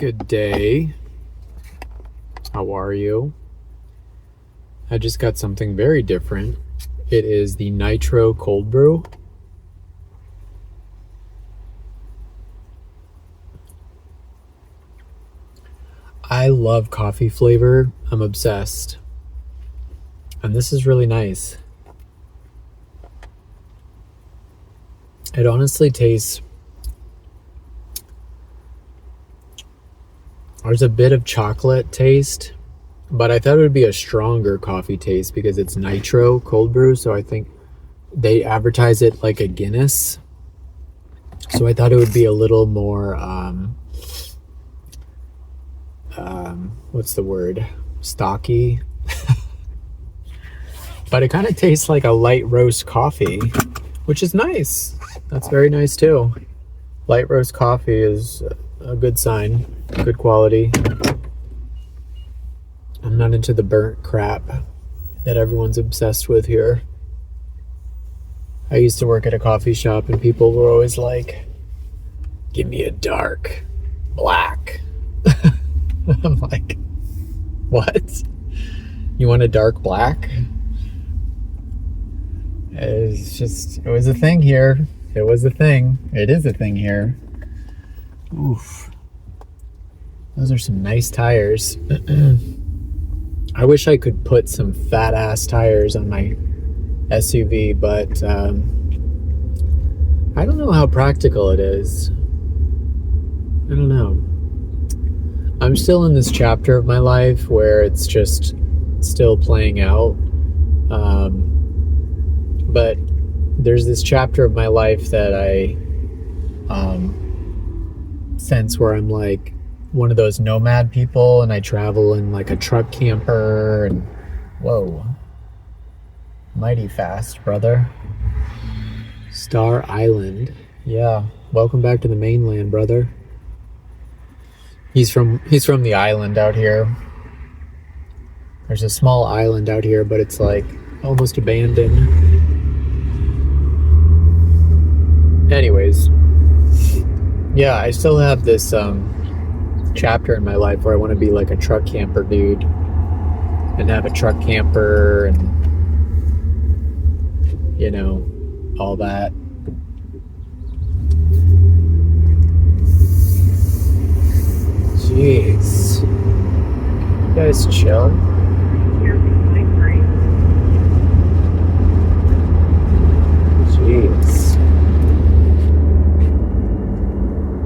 Good day. How are you? I just got something very different. It is the Nitro Cold Brew. I love coffee flavor. I'm obsessed. And this is really nice. It honestly tastes... There's a bit of chocolate taste, but I thought it would be a stronger coffee taste because it's Nitro Cold Brew, so I think they advertise it like a Guinness. So I thought it would be a little more, what's the word? Stocky. But it kind of tastes like a light roast coffee, which is nice. That's very nice too. Light roast coffee is a good sign, good quality. I'm not into the burnt crap that everyone's obsessed with here. I used to work at a coffee shop and people were always like, give me a dark black. I'm like, what? You want a dark black? It was a thing here. It was a thing. It is a thing here. Oof. Those are some nice tires. I wish I could put some fat ass tires on my SUV, but I don't know how practical it is. I don't know. I'm still in this chapter of my life where it's just still playing out. But there's this chapter of my life that I sense where I'm like one of those nomad people and I travel in like a truck camper and whoa, mighty fast, brother. Star Island. Yeah, welcome back to the mainland, brother. He's from the island out here. There's a small island out here, but it's like almost abandoned. Anyways, yeah, I still have this chapter in my life where I want to be like a truck camper dude and have a truck camper and, you know, all that. Jeez. You guys chill? Jeez.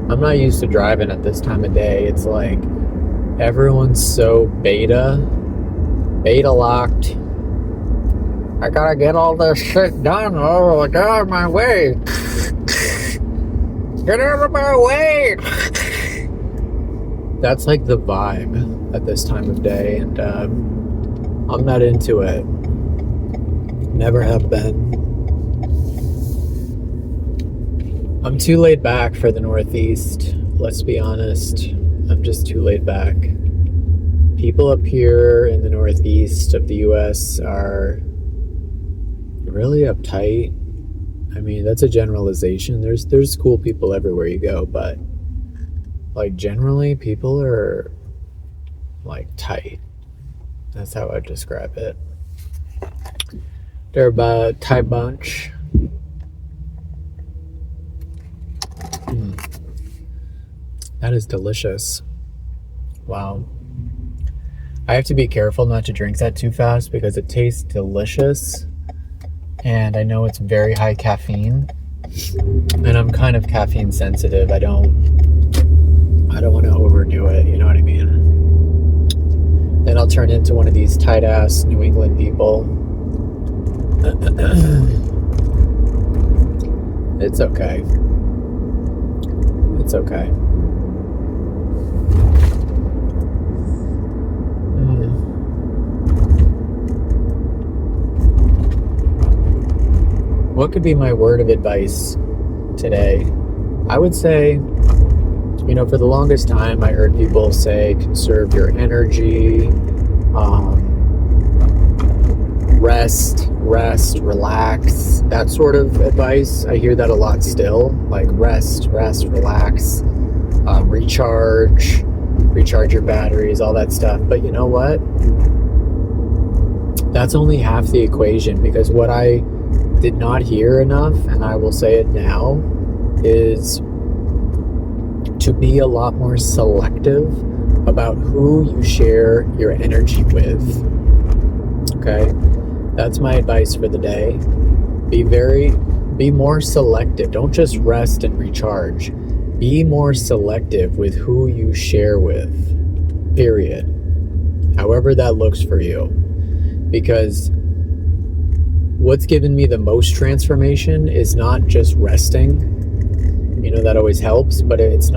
I'm not used to driving at this time of day. It's like everyone's so beta locked. I gotta get all this shit done. Oh, get out of my way. Get out of my way. That's like the vibe at this time of day, and I'm not into it. Never have been. I'm too laid back for the Northeast, let's be honest. I'm just too laid back. People up here in the Northeast of the US are really uptight. I mean, that's a generalization. There's cool people everywhere you go, but like generally people are like tight. That's how I'd describe it. They're about a tight bunch. That is delicious. Wow. I have to be careful not to drink that too fast because it tastes delicious. And I know it's very high caffeine. And I'm kind of caffeine sensitive. I don't want to overdo it, you know what I mean? Then I'll turn into one of these tight ass New England people. It's okay. It's okay. What could be my word of advice today? I would say, you know, for the longest time I heard people say conserve your energy, rest, relax, that sort of advice. I hear that a lot still, like rest, relax, recharge, recharge your batteries, all that stuff. But you know what? That's only half the equation, because what I did not hear enough, and I will say it now, is to be a lot more selective about who you share your energy with. Okay? That's my advice for the day. Be more selective. Don't just rest and recharge. Be more selective with who you share with. Period. However that looks for you. Because what's given me the most transformation is not just resting. That always helps, but it's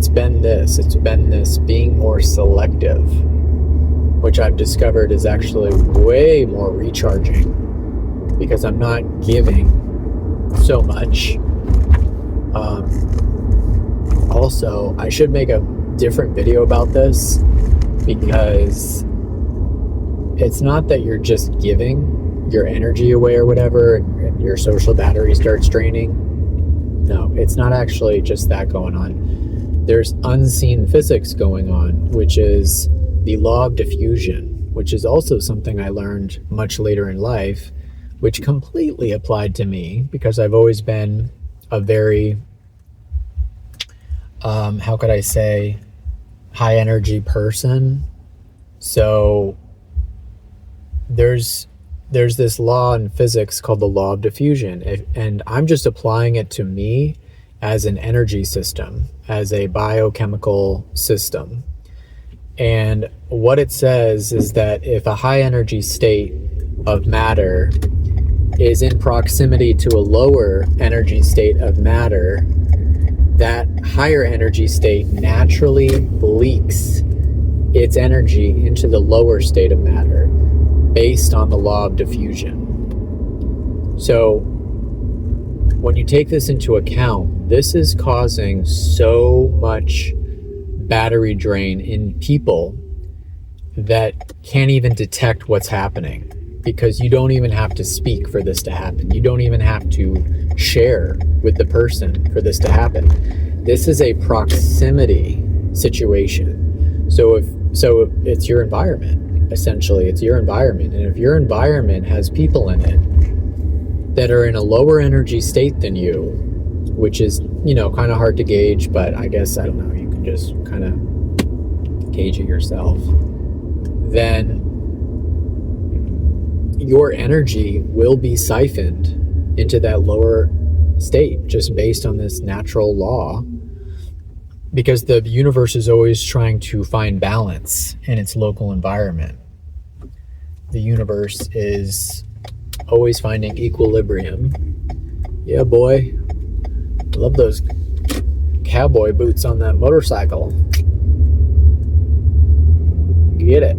been this being more selective, which I've discovered is actually way more recharging, because I'm not giving so much. Also, I should make a different video about this, because it's not that you're just giving your energy away or whatever and your social battery starts draining. No, it's not actually just that going on. There's unseen physics going on, which is the law of diffusion, which is also something I learned much later in life, which completely applied to me, because I've always been a very, how could I say, high energy person. So there's this law in physics called the law of diffusion, and I'm just applying it to me as an energy system, as a biochemical system. And what it says is that if a high energy state of matter is in proximity to a lower energy state of matter, that higher energy state naturally leaks its energy into the lower state of matter, based on the law of diffusion. So when you take this into account, this is causing so much battery drain in people that can't even detect what's happening, because you don't even have to speak for this to happen. You don't even have to share with the person for this to happen. This is a proximity situation. So it's your environment. Essentially, it's your environment. And if your environment has people in it that are in a lower energy state than you, which is, kind of hard to gauge, but I guess, I don't know, you can just kind of gauge it yourself, then your energy will be siphoned into that lower state, just based on this natural law, because the universe is always trying to find balance in its local environment. The universe is always finding equilibrium. Yeah, boy. I love those cowboy boots on that motorcycle. Get it.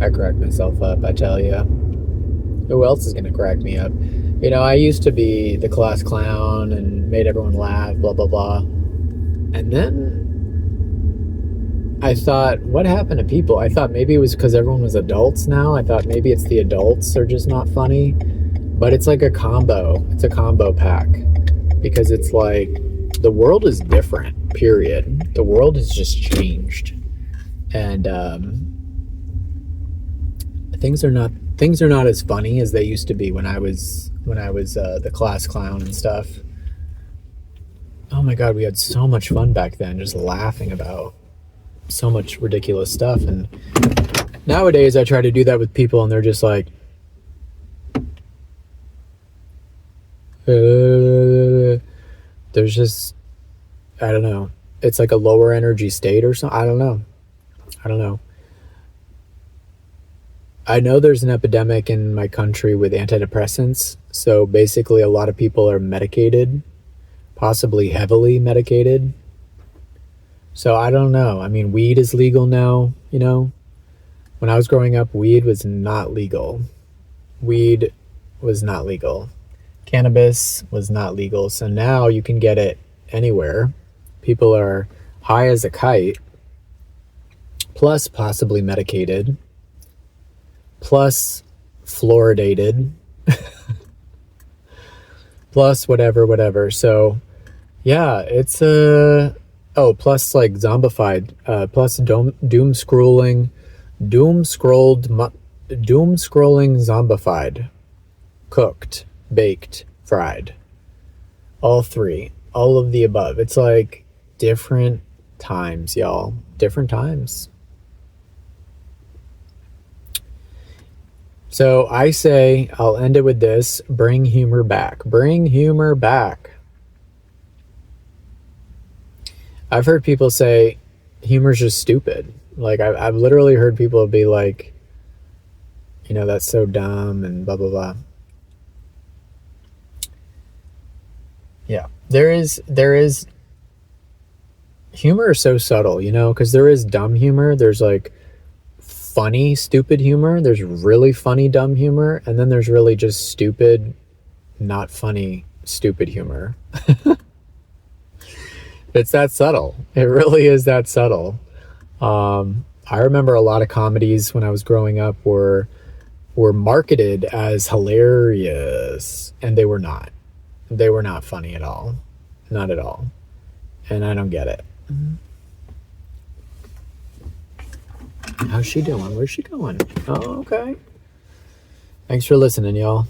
I cracked myself up, I tell you. Who else is going to crack me up? I used to be the class clown and made everyone laugh, blah, blah, blah. And then I thought, what happened to people? I thought maybe it was because everyone was adults now. I thought maybe it's the adults are just not funny. But it's like a combo. It's a combo pack. Because it's like, the world is different, period. The world has just changed. And things are not as funny as they used to be when I was the class clown and stuff. Oh my God, we had so much fun back then, just laughing about so much ridiculous stuff. And nowadays I try to do that with people and they're just like, there's just, I don't know, it's like a lower energy state or something. I don't know. I know there's an epidemic in my country with antidepressants. So basically a lot of people are medicated, possibly heavily medicated. So I don't know. I mean, weed is legal now, When I was growing up, weed was not legal. Weed was not legal. Cannabis was not legal. So now you can get it anywhere. People are high as a kite, plus possibly medicated, plus fluoridated. plus whatever. So yeah, it's a plus like zombified, plus doom scrolled, doom scrolling zombified, cooked, baked, fried. All three, all of the above. It's like different times, y'all. Different times. So I say, I'll end it with this: bring humor back. Bring humor back. I've heard people say humor's just stupid. Like, I've literally heard people be like, that's so dumb and blah, blah, blah. Yeah. There is humor is so subtle, because there is dumb humor. There's like funny, stupid humor. There's really funny, dumb humor. And then there's really just stupid, not funny, stupid humor. It's that subtle. It really is that subtle. I remember a lot of comedies when I was growing up were marketed as hilarious, and they were not. They were not funny at all. Not at all. And I don't get it. How's she doing? Where's she going? Oh, okay. Thanks for listening, y'all.